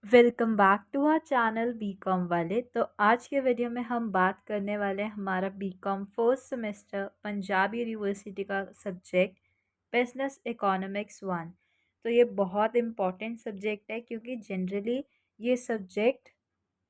Welcome back to our channel BCom वाले। तो आज के वीडियो में हम बात करने वाले हैं हमारा BCom first semester Punjab university का सब्जेक्ट बिजनेस इकोनॉमिक्स 1। तो ये बहुत इम्पॉर्टेंट सब्जेक्ट है क्योंकि जनरली ये सब्जेक्ट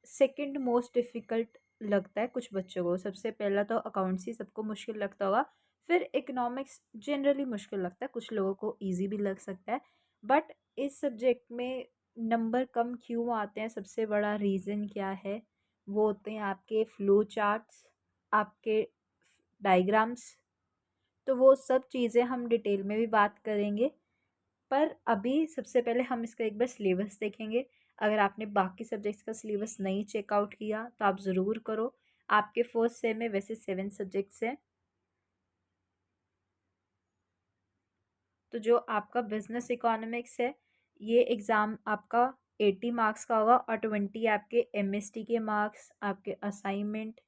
सेकंड मोस्ट डिफ़िकल्ट लगता है कुछ बच्चों को। सबसे पहला तो अकाउंट्स ही सबको मुश्किल लगता होगा, फिर इकोनॉमिक्स जनरली मुश्किल लगता है, कुछ लोगों को इजी भी लग सकता है। बट इस सब्जेक्ट में नंबर कम क्यों आते हैं, सबसे बड़ा रीज़न क्या है? वो होते हैं आपके फ्लो चार्ट्स, आपके डायग्राम्स। तो वो सब चीज़ें हम डिटेल में भी बात करेंगे, पर अभी सबसे पहले हम इसका एक बार सिलेबस देखेंगे। अगर आपने बाकी सब्जेक्ट्स का सिलेबस नहीं चेकआउट किया तो आप ज़रूर करो। आपके फर्स्ट सेम में वैसे 7 सब्जेक्ट्स हैं। तो जो आपका बिजनेस इकोनॉमिक्स है, ये एग्ज़ाम आपका 80 मार्क्स का होगा और 20 आपके एमएसटी के मार्क्स, आपके असाइनमेंट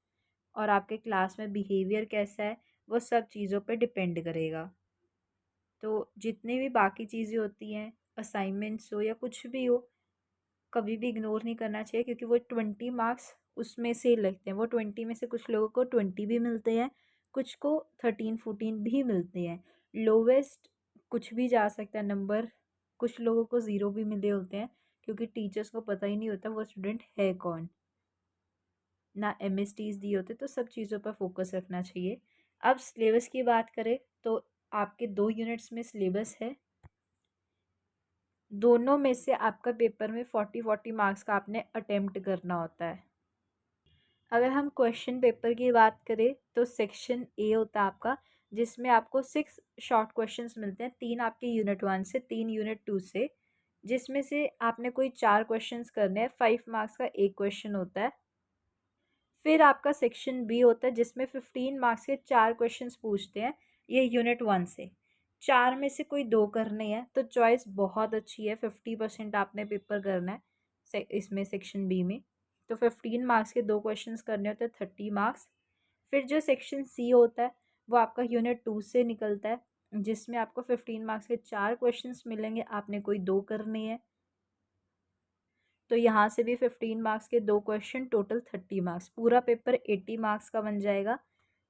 और आपके क्लास में बिहेवियर कैसा है, वो सब चीज़ों पे डिपेंड करेगा। तो जितनी भी बाकी चीज़ें होती हैं, असाइनमेंट्स हो या कुछ भी हो, कभी भी इग्नोर नहीं करना चाहिए क्योंकि वो 20 मार्क्स उसमें से लगते हैं। वो 20 में से कुछ लोगों को 20 भी मिलते हैं, कुछ को 13-14 भी मिलते हैं। लोवेस्ट कुछ भी जा सकता है नंबर, कुछ लोगों को ज़ीरो भी मिले होते हैं क्योंकि टीचर्स को पता ही नहीं होता वो स्टूडेंट है कौन, ना एमएसटीज दिए होते। तो सब चीज़ों पर फोकस रखना चाहिए। अब सिलेबस की बात करें तो आपके 2 यूनिट्स में सिलेबस है। दोनों में से आपका पेपर में 40-40 मार्क्स का आपने अटेम्प्ट करना होता है। अगर हम क्वेश्चन पेपर की बात करें तो सेक्शन ए होता है आपका, जिसमें आपको 6 शॉर्ट क्वेश्चंस मिलते हैं, 3 आपके यूनिट 1 से, 3 यूनिट 2 से, जिसमें से आपने कोई 4 क्वेश्चंस करने हैं। 5 मार्क्स का एक क्वेश्चन होता है। फिर आपका सेक्शन बी होता है जिसमें 15 मार्क्स के 4 क्वेश्चंस पूछते हैं, ये यूनिट 1 से। 4 में से कोई 2 करने हैं तो चॉइस बहुत अच्छी है, 50% आपने पेपर करना है इसमें सेक्शन बी में। तो 15 मार्क्स के 2 क्वेश्चंस करने होते हैं, 30 मार्क्स। फिर जो सेक्शन सी होता है वो आपका यूनिट 2 से निकलता है, जिसमें आपको 15 मार्क्स के 4 क्वेश्चंस मिलेंगे, आपने कोई 2 करने हैं। तो यहाँ से भी 15 मार्क्स के 2 क्वेश्चन, टोटल 30 मार्क्स, पूरा पेपर 80 मार्क्स का बन जाएगा।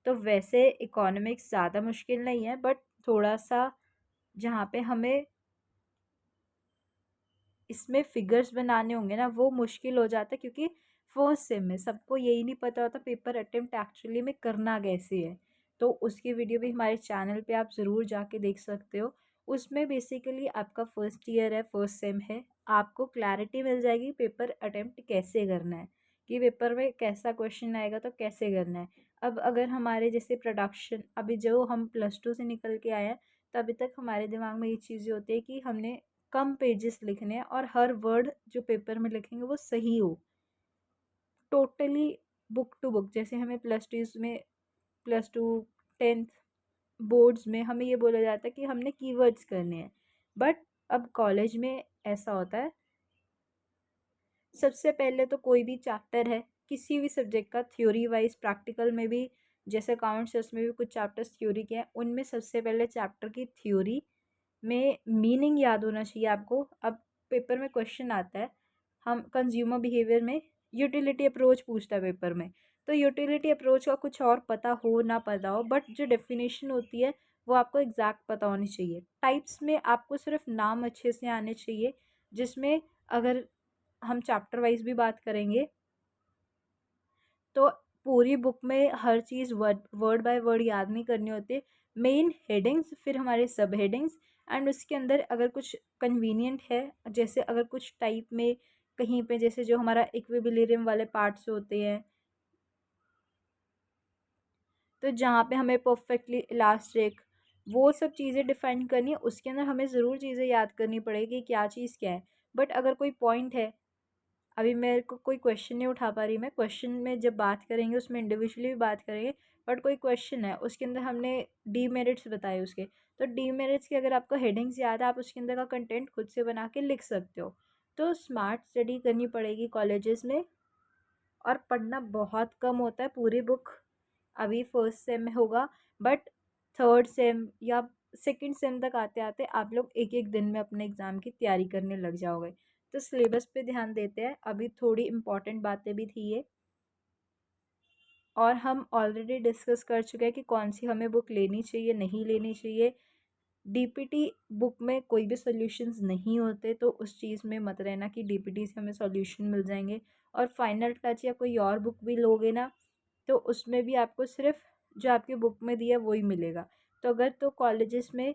तो वैसे इकोनॉमिक्स ज़्यादा मुश्किल नहीं है, बट थोड़ा सा जहाँ पे हमें इसमें फिगर्स बनाने होंगे ना, वो मुश्किल हो जाता है क्योंकि फर्स्ट सेम में सबको यही नहीं पता होता पेपर अटेम्प्ट एक्चुअली में करना कैसे है। तो उसकी वीडियो भी हमारे चैनल पे आप ज़रूर जाके देख सकते हो। उसमें बेसिकली आपका फर्स्ट ईयर है, फर्स्ट सेम है, आपको क्लैरिटी मिल जाएगी पेपर अटेम्प्ट कैसे करना है, कि पेपर में कैसा क्वेश्चन आएगा तो कैसे करना है। अब अगर हमारे जैसे प्रोडक्शन, अभी जो हम +2 से निकल के आए हैं, तो अभी तक हमारे दिमाग में ये चीज़ें होती है कि हमने कम पेजेस लिखने हैं और हर वर्ड जो पेपर में लिखेंगे वो सही हो, टोटली बुक टू बुक। जैसे हमें +2 10th बोर्ड्स में हमें ये बोला जाता है कि हमने कीवर्ड्स करने हैं, बट अब कॉलेज में ऐसा होता है, सबसे पहले तो कोई भी चैप्टर है किसी भी सब्जेक्ट का, थ्योरी वाइज प्रैक्टिकल में भी, जैसे अकाउंट्स है उसमें भी कुछ चैप्टर्स थ्योरी के हैं, उनमें सबसे पहले चैप्टर की थ्योरी में मीनिंग याद होना चाहिए आपको। अब पेपर में क्वेश्चन आता है, हम कंज्यूमर बिहेवियर में यूटिलिटी अप्रोच पूछता है पेपर में, तो यूटिलिटी अप्रोच का कुछ और पता हो ना पता हो, बट जो डेफिनेशन होती है वो आपको एग्जैक्ट पता होनी चाहिए। टाइप्स में आपको सिर्फ नाम अच्छे से आने चाहिए, जिसमें अगर हम चैप्टर वाइज भी बात करेंगे तो पूरी बुक में हर चीज़ वर्ड बाय वर्ड याद नहीं करनी होती। मेन हेडिंग्स, फिर हमारे सब हेडिंग्स, एंड उसके अंदर अगर कुछ कन्वीनियंट है, जैसे अगर कुछ टाइप में कहीं पे, जैसे जो हमारा इक्विलिब्रियम वाले पार्ट्स होते हैं, तो जहाँ पे हमें परफेक्टली इलास्टिक, वो सब चीज़ें डिफाइन करनी है, उसके अंदर हमें ज़रूर चीज़ें याद करनी पड़ेगी क्या चीज़ क्या है। बट अगर कोई पॉइंट है, अभी मेरे को कोई क्वेश्चन नहीं उठा पा रही मैं, क्वेश्चन में जब बात करेंगे उसमें इंडिविजुअली भी बात करेंगे, बट कोई क्वेश्चन है उसके अंदर हमने डीमेरिट्स बताए उसके, तो डीमेरिट्स की अगर आपको हेडिंग्स याद है, आप उसके अंदर का कंटेंट खुद से बना के लिख सकते हो। तो स्मार्ट स्टडी करनी पड़ेगी कॉलेजेस में, और पढ़ना बहुत कम होता है। पूरी बुक अभी फर्स्ट सेम में होगा, बट थर्ड सेम या सेकंड सेम तक आते आते आप लोग एक एक दिन में अपने एग्ज़ाम की तैयारी करने लग जाओगे। तो सिलेबस पे ध्यान देते हैं। अभी थोड़ी इम्पॉर्टेंट बातें भी थी ये, और हम ऑलरेडी डिस्कस कर चुके हैं कि कौन सी हमें बुक लेनी चाहिए, नहीं लेनी चाहिए। डीपीटी बुक में कोई भी सॉल्यूशंस नहीं होते, तो उस चीज़ में मत रहना कि डीपीटी से हमें सॉल्यूशन मिल जाएंगे। और फाइनल टच या कोई और बुक भी लोगे ना, तो उसमें भी आपको सिर्फ जो आपकी बुक में दिया वही मिलेगा। तो अगर तो कॉलेजेस में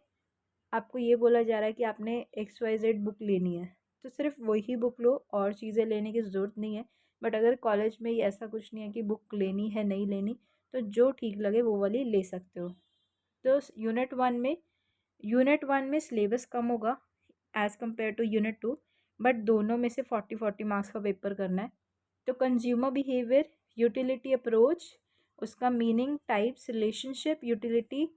आपको ये बोला जा रहा है कि आपने XYZ बुक लेनी है, तो सिर्फ वही बुक लो, और चीज़ें लेने की ज़रूरत नहीं है। बट अगर कॉलेज में ये ऐसा कुछ नहीं है कि बुक लेनी है नहीं लेनी, तो जो ठीक लगे वो वाली ले सकते हो। तो यूनिट 1 में सिलेबस कम होगा as compare to unit 2, but दोनों में से 40-40 मार्क्स का पेपर करना है। तो कंज्यूमर बिहेवियर, यूटिलिटी अप्रोच, उसका meaning, types, relationship, utility,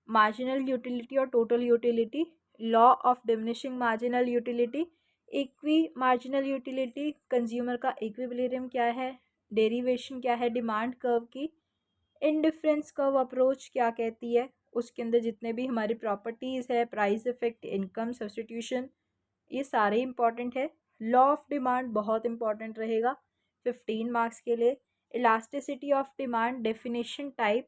marginal utility और total utility, law of diminishing marginal utility, equi marginal utility, consumer का इक्विलिब्रियम क्या है, डेरिवेशन क्या है डिमांड कर्व की, इनडिफरेंस कर्व अप्रोच क्या कहती है, उसके अंदर जितने भी हमारी प्रॉपर्टीज़ है, प्राइस इफेक्ट, इनकम सब्सटीट्यूशन, ये सारे इंपॉर्टेंट है। लॉ ऑफ डिमांड बहुत इंपॉर्टेंट रहेगा 15 मार्क्स के लिए। Elasticity of demand, definition, type,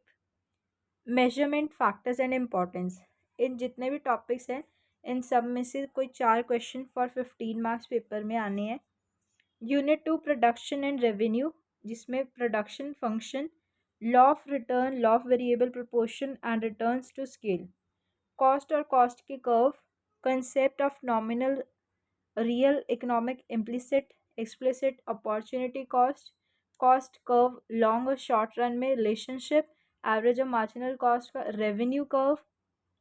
measurement, factors and importance, इन जितने भी टॉपिक्स हैं इन सब में से कोई 4 क्वेश्चन फॉर 15 मार्क्स पेपर में आने हैं। यूनिट 2 प्रोडक्शन एंड रेवेन्यू, जिसमें production function, law of return, law of variable proportion and returns to scale, cost और कॉस्ट के curve, concept of nominal, real, economic, implicit, explicit, opportunity cost, cost curve long और short run में, relationship, average और marginal cost का, revenue curve,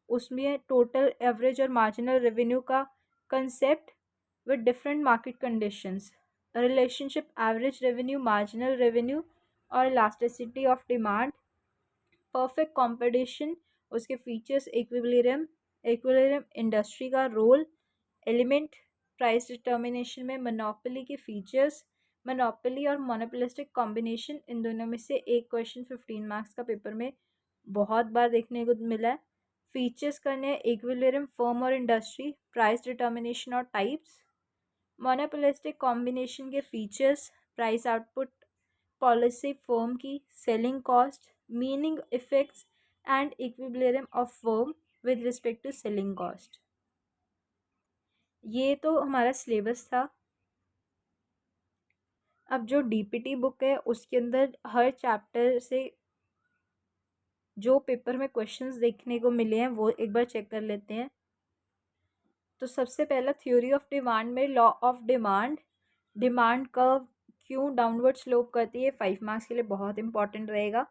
उसमें total, average और marginal revenue का concept with different market conditions, relationship average revenue, marginal revenue और elasticity of demand, perfect competition, उसके features, equilibrium, equilibrium industry का role, element, price determination में monopoly के features, monopoly और monopolistic combination, इन दोनों में से एक क्वेश्चन 15 मार्क्स का पेपर में बहुत बार देखने को मिला है। फीचर्स करने हैं इक्विलिब्रियम, फर्म और इंडस्ट्री, प्राइस डिटर्मिनेशन और टाइप्स, मोनोपोलिस्टिक कॉम्बिनेशन के features, price output policy firm की, selling cost, meaning, effects and equilibrium of firm with respect to selling cost. ये तो हमारा सिलेबस था। अब जो डीपीटी बुक है उसके अंदर हर चैप्टर से जो पेपर में क्वेश्चंस देखने को मिले हैं वो एक बार चेक कर लेते हैं। तो सबसे पहला थ्योरी ऑफ डिमांड में law of demand, demand curve क्यों डाउनवर्ड स्लोप करती है, 5 मार्क्स के लिए बहुत इंपॉर्टेंट रहेगा।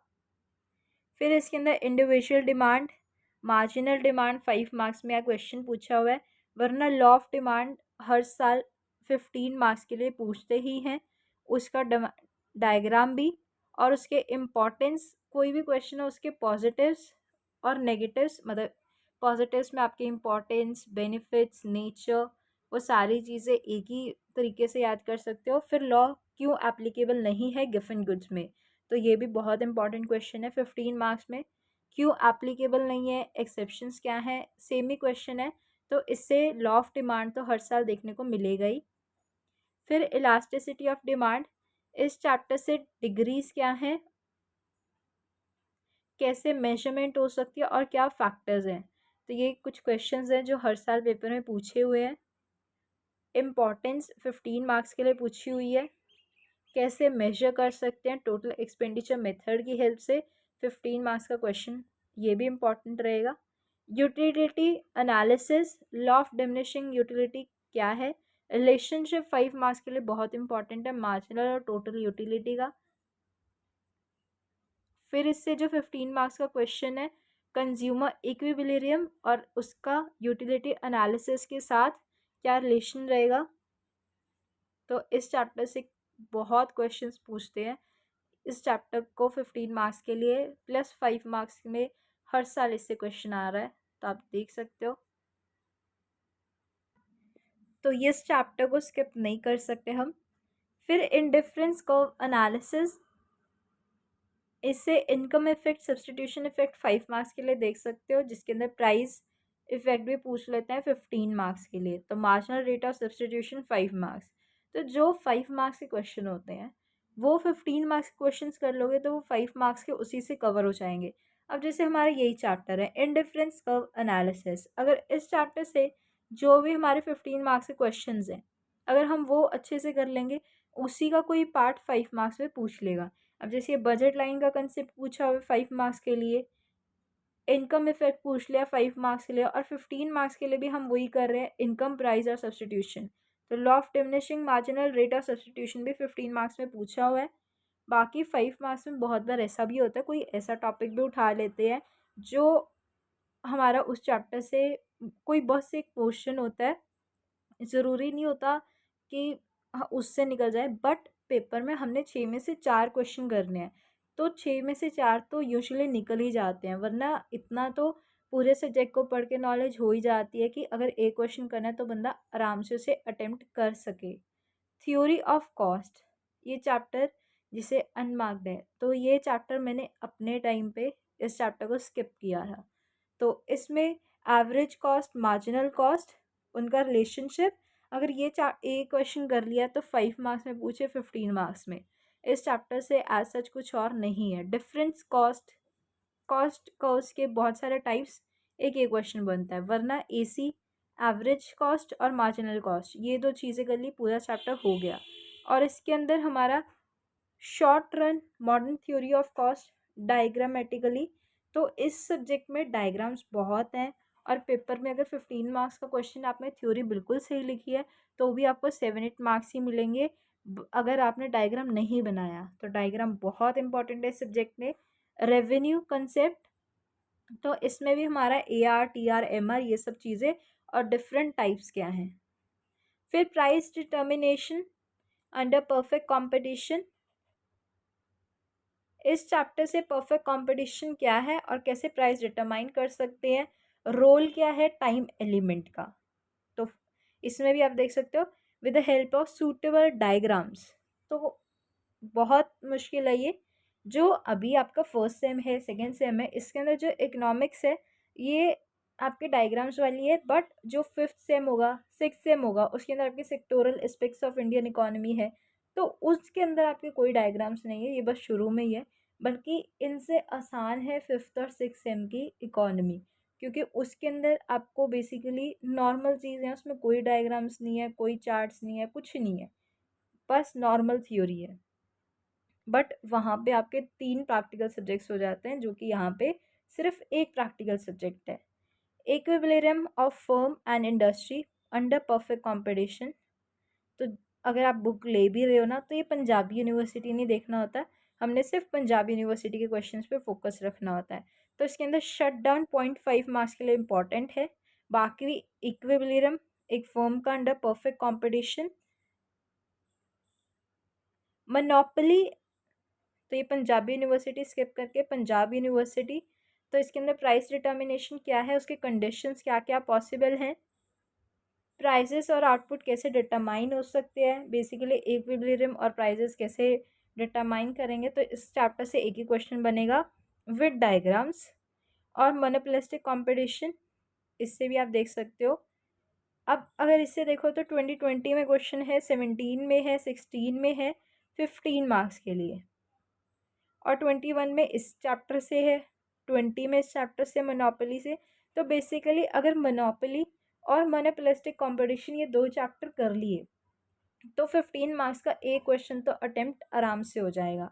फिर इसके अंदर individual demand, marginal demand 5 marks में क्वेश्चन पूछा हुआ है, वरना लॉ ऑफ डिमांड हर साल 15 मार्क्स के लिए पूछते ही हैं, उसका डायग्राम भी और उसके इम्पॉर्टेंस, कोई भी क्वेश्चन हो उसके पॉजिटिव्स और नेगेटिव्स, मतलब पॉजिटिव्स में आपके इम्पॉर्टेंस, बेनिफिट्स, नेचर, वो सारी चीज़ें एक ही तरीके से याद कर सकते हो। फिर लॉ क्यों एप्लीकेबल नहीं है गिवन गुड्स में, तो ये भी बहुत इंपॉर्टेंट क्वेश्चन है 15 मार्क्स में। क्यों एप्लीकेबल नहीं है, एक्सेप्शंस क्या हैं, सेम ही क्वेश्चन है, तो इससे लॉ ऑफ डिमांड तो हर साल देखने को मिलेगा ही। फिर इलास्टिसिटी ऑफ डिमांड, इस चैप्टर से डिग्रीज क्या हैं, कैसे मेजरमेंट हो सकती है और क्या फैक्टर्स हैं, तो ये कुछ क्वेश्चंस हैं जो हर साल पेपर में पूछे हुए हैं। इम्पॉर्टेंस 15 मार्क्स के लिए पूछी हुई है, कैसे मेजर कर सकते हैं टोटल एक्सपेंडिचर मेथड की हेल्प से, 15 मार्क्स का क्वेश्चन ये भी इम्पॉर्टेंट रहेगा। Utility analysis, law of diminishing utility क्या है, रिलेशनशिप 5 मार्क्स के लिए बहुत इंपॉर्टेंट है, मार्जिनल और टोटल यूटिलिटी का। फिर इससे जो 15 मार्क्स का क्वेश्चन है, कंज्यूमर इक्विलिब्रियम और उसका यूटिलिटी एनालिसिस के साथ क्या रिलेशन रहेगा, तो इस चैप्टर से बहुत क्वेश्चंस पूछते हैं। इस चैप्टर को 15 मार्क्स के लिए प्लस 5 मार्क्स में हर साल इससे क्वेश्चन आ रहा है, तो आप देख सकते हो। तो ये इस चैप्टर को स्किप नहीं कर सकते हम। फिर इंडिफरेंस कर्व एनालिसिस, इससे income effect, substitution effect 5 marks के लिए देख सकते हो, जिसके अंदर प्राइस इफेक्ट भी पूछ लेते हैं 15 मार्क्स के लिए। तो marginal rate of substitution 5 marks. तो जो 5 मार्क्स के क्वेश्चन होते हैं वो 15 मार्क्स के क्वेश्चन कर लोगे तो वो 5 मार्क्स के उसी से कवर हो जाएंगे। अब जैसे हमारा यही चैप्टर है इंडिफरेंस कर्व एनालिसिस, अगर इस चैप्टर से जो भी हमारे 15 मार्क्स के क्वेश्चन हैं अगर हम वो अच्छे से कर लेंगे उसी का कोई पार्ट 5 मार्क्स में पूछ लेगा। अब जैसे ये बजट लाइन का कंसेप्ट पूछा हुआ 5 मार्क्स के लिए, इनकम इफेक्ट पूछ लिया 5 मार्क्स के लिए, और 15 मार्क्स के लिए भी हम वही कर रहे हैं इनकम प्राइस और सब्सटीट्यूशन। तो law of diminishing marginal rate of substitution भी 15 मार्क्स में पूछा हुआ है। बाकी 5 मार्क्स में बहुत बार ऐसा भी होता है कोई ऐसा टॉपिक भी उठा लेते हैं जो हमारा उस चैप्टर से कोई बस एक क्वेश्चन होता है, ज़रूरी नहीं होता कि उससे निकल जाए, बट पेपर में हमने 6 में से 4 क्वेश्चन करने हैं तो 6 में से 4 तो यूजुअली निकल ही जाते हैं, वरना इतना तो पूरे सब्जेक्ट को पढ़ के नॉलेज हो ही जाती है कि अगर एक क्वेश्चन करना है तो बंदा आराम से उसे अटेम्प्ट कर सके। थ्योरी ऑफ कॉस्ट, ये चैप्टर जिसे अनमार्क्ड है, तो ये चैप्टर मैंने अपने टाइम पे इस चैप्टर को स्किप किया था। तो इसमें एवरेज कॉस्ट मार्जिनल कॉस्ट उनका रिलेशनशिप, अगर ये एक क्वेश्चन कर लिया तो 5 मार्क्स में पूछे 15 मार्क्स में। इस चैप्टर से एज सच कुछ और नहीं है। डिफरेंस कॉस्ट, कॉस्ट कर्व्स के बहुत सारे टाइप्स, एक क्वेश्चन बनता है, वरना एसी एवरेज कॉस्ट और मार्जिनल कॉस्ट ये दो चीज़ें कर ली पूरा चैप्टर हो गया। और इसके अंदर हमारा short run modern theory of cost diagrammatically, तो इस सब्जेक्ट में डायग्राम्स बहुत हैं और पेपर में अगर 15 मार्क्स का क्वेश्चन आपने थ्योरी बिल्कुल सही लिखी है तो भी आपको 7-8 मार्क्स ही मिलेंगे। अगर आपने डायग्राम नहीं बनाया तो डायग्राम बहुत इंपॉर्टेंट है इस सब्जेक्ट में। रेवेन्यू कंसेप्ट, तो इसमें भी हमारा AR TR MR ये सब चीज़ें और डिफरेंट टाइप्स क्या हैं। फिर price determination under perfect competition, इस चैप्टर से परफेक्ट कंपटीशन क्या है और कैसे प्राइस डिटरमाइन कर सकते हैं, रोल क्या है टाइम एलिमेंट का। तो इसमें भी आप देख सकते हो with the help of suitable diagrams. तो बहुत मुश्किल है ये, जो अभी आपका फर्स्ट सेम है सेकेंड सेम है इसके अंदर जो इकोनॉमिक्स है ये आपके डायग्राम्स वाली है, बट जो फिफ्थ सेम होगा सिक्स सेम होगा उसके अंदर आपके sectoral aspects of Indian economy है, तो उसके अंदर आपके कोई डायग्राम्स नहीं है, ये बस शुरू में ही है। बल्कि इनसे आसान है फिफ्थ और सिक्स सेम की इकोनॉमी, क्योंकि उसके अंदर आपको बेसिकली नॉर्मल चीज़ है, उसमें कोई डायग्राम्स नहीं है, कोई चार्ट्स नहीं है, कुछ नहीं है, बस नॉर्मल थ्योरी है। बट वहाँ पे आपके 3 प्रैक्टिकल सब्जेक्ट्स हो जाते हैं, जो कि यहाँ पे सिर्फ एक प्रैक्टिकल सब्जेक्ट है। Equilibrium of firm and industry under perfect competition, तो अगर आप बुक ले भी रहे हो ना तो ये पंजाबी यूनिवर्सिटी नहीं देखना होता है, हमने सिर्फ पंजाबी यूनिवर्सिटी के क्वेश्चंस पे फोकस रखना होता है। तो इसके अंदर शट डाउन 0.5 मार्क्स के लिए इंपॉर्टेंट है। बाकी इक्विलिब्रियम एक फर्म का अंडर परफेक्ट कंपटीशन, मोनोपोली, तो ये पंजाबी यूनिवर्सिटी स्किप करके पंजाब यूनिवर्सिटी, तो इसके अंदर प्राइस डिटर्मिनेशन क्या है, उसके कंडीशंस क्या क्या पॉसिबल हैं, प्राइजेस और आउटपुट कैसे डिटरमाइन हो सकते हैं, बेसिकली इक्विलिब्रियम और प्राइजेस कैसे डिटरमाइन करेंगे, तो इस चैप्टर से एक ही क्वेश्चन बनेगा विद डायग्राम्स। और मोनोपोलिस्टिक कंपटीशन, इससे भी आप देख सकते हो। अब अगर इससे देखो तो 2020 में क्वेश्चन है, 17 में है, 16 में है 15 मार्क्स के लिए, और 21 में इस चैप्टर से है, 20 में इस चैप्टर से मोनोपोली से। तो बेसिकली अगर मोनोपोली और मोनोपोलिस्टिक कंपटीशन ये 2 चैप्टर कर लिए तो 15 मार्क्स का एक क्वेश्चन तो अटेम्प्ट आराम से हो जाएगा।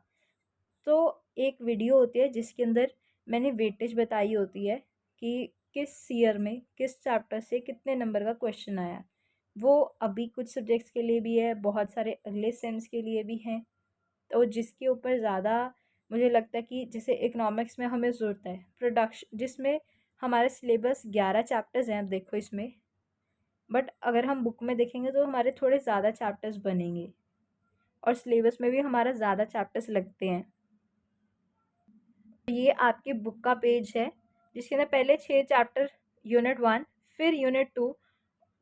तो एक वीडियो होती है जिसके अंदर मैंने वेटेज बताई होती है कि किस ईयर में किस चैप्टर से कितने नंबर का क्वेश्चन आया, वो अभी कुछ सब्जेक्ट्स के लिए भी है, बहुत सारे अगले सेम्स के लिए भी हैं। तो जिसके ऊपर ज़्यादा मुझे लगता है कि जैसे इकोनॉमिक्स में हमें ज़रूरत है प्रोडक्शन, जिसमें हमारे सिलेबस 11 चैप्टर्स हैं, अब देखो इसमें, बट अगर हम बुक में देखेंगे तो हमारे थोड़े ज़्यादा चैप्टर्स बनेंगे और सिलेबस में भी हमारा ज़्यादा चैप्टर्स लगते हैं। ये आपकी बुक का पेज है जिसके अंदर पहले 6 चैप्टर यूनिट 1, फिर यूनिट 2,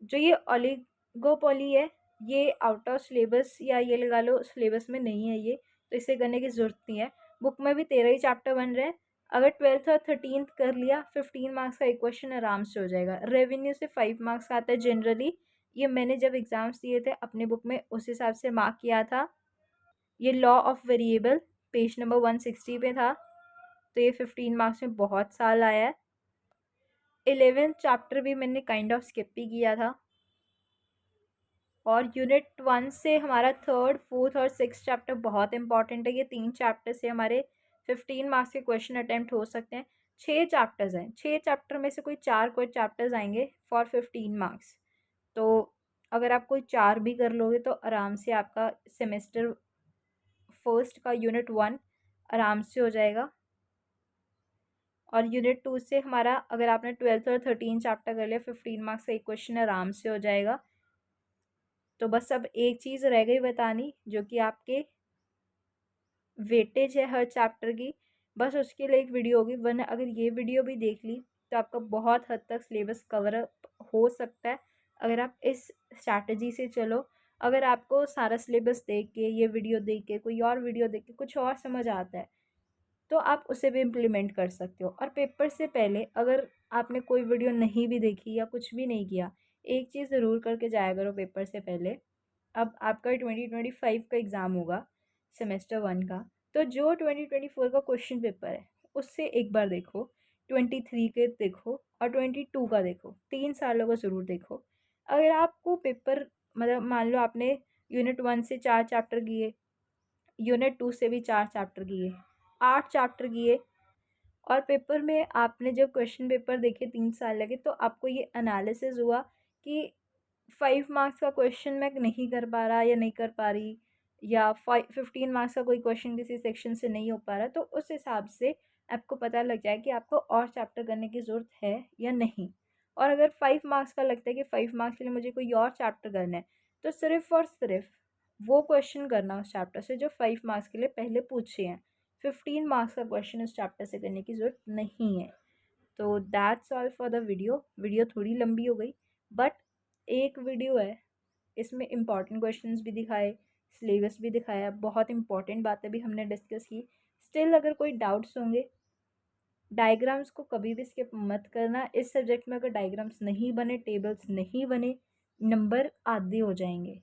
जो ये ओलिगोपोली है ये आउट ऑफ सिलेबस या ये लगा लो सिलेबस में नहीं है ये, तो इसे करने की ज़रूरत नहीं है। बुक में भी 13 ही चैप्टर बन रहे हैं, अगर 12th और 13th कर लिया 15 मार्क्स का एक क्वेश्चन आराम से हो जाएगा। रेवेन्यू से 5 मार्क्स का आता है जनरली। ये मैंने जब एग्ज़ाम्स दिए थे अपने बुक में उस हिसाब से मार्क किया था। ये law of variable page number 160 पे था, तो ये 15 मार्क्स में बहुत साल आया है। 11th चैप्टर भी मैंने काइंड ऑफ स्किप भी किया था। और यूनिट 1 से हमारा 3rd, 4th और 6th चैप्टर बहुत इंपॉर्टेंट है। ये 3 चैप्टर से हमारे 15 मार्क्स के क्वेश्चन अटैम्प्ट हो सकते हैं। 6 चैप्टर्स हैं, 6 चैप्टर में से कोई 4 कोई चैप्टर्स आएंगे फॉर 15 मार्क्स। तो अगर आप कोई 4 भी कर लोगे तो आराम से आपका सेमेस्टर फर्स्ट का यूनिट 1 आराम से हो जाएगा। और यूनिट 2 से हमारा अगर आपने 12th और 13 चैप्टर कर लिया 15 मार्क्स का एक क्वेश्चन आराम से हो जाएगा। तो बस अब एक चीज़ रह गई बतानी, जो कि आपके वेटेज है हर चैप्टर की। बस उसके लिए एक वीडियो होगी, वरना अगर ये वीडियो भी देख ली तो आपका बहुत हद तक सिलेबस कवर अप हो सकता है अगर आप इस स्ट्रैटेजी से चलो। अगर आपको सारा सिलेबस देख के, ये वीडियो देख के, कोई और वीडियो देख के कुछ और समझ आता है तो आप उसे भी इम्प्लीमेंट कर सकते हो। और पेपर से पहले अगर आपने कोई वीडियो नहीं भी देखी या कुछ भी नहीं किया, एक चीज़ ज़रूर करके जाया करो पेपर से पहले। अब आपका 2025 का एग्ज़ाम होगा सेमेस्टर 1 का, तो जो 2024 का क्वेश्चन पेपर है उससे एक बार देखो, 23 के देखो और 22 का देखो, 3 सालों का ज़रूर देखो। अगर आपको पेपर मतलब मान लो आपने यूनिट 1 से 4 चैप्टर किए, यूनिट 2 से भी 4 चैप्टर किए, 8 चैप्टर किए, और पेपर में आपने जब क्वेश्चन पेपर देखे 3 साल लगे, तो आपको ये एनालिसिस हुआ कि 5 मार्क्स का क्वेश्चन मैं नहीं कर पा रहा या नहीं कर पा रही, या 15 मार्क्स का कोई क्वेश्चन किसी सेक्शन से नहीं हो पा रहा, तो उस हिसाब से आपको पता लग जाए कि आपको और चैप्टर करने की ज़रूरत है या नहीं। और अगर 5 मार्क्स का लगता है कि 5 मार्क्स के लिए मुझे कोई और चैप्टर करना है, तो सिर्फ़ और सिर्फ वो क्वेश्चन करना उस चैप्टर से जो 5 मार्क्स के लिए पहले पूछे हैं। 15 मार्क्स का क्वेश्चन उस चैप्टर से करने की ज़रूरत नहीं है। तो that's all for the video. Video थोड़ी लंबी हो गई, बट एक वीडियो है, इसमें इम्पॉर्टेंट क्वेश्चंस भी दिखाए, सिलेबस भी दिखाया, बहुत इंपॉर्टेंट बातें भी हमने डिस्कस की। स्टिल अगर कोई डाउट्स होंगे, डायग्राम्स को कभी भी स्किप मत करना। इस सब्जेक्ट में अगर डायग्राम्स नहीं बने, टेबल्स नहीं बने, नंबर आधे हो जाएंगे।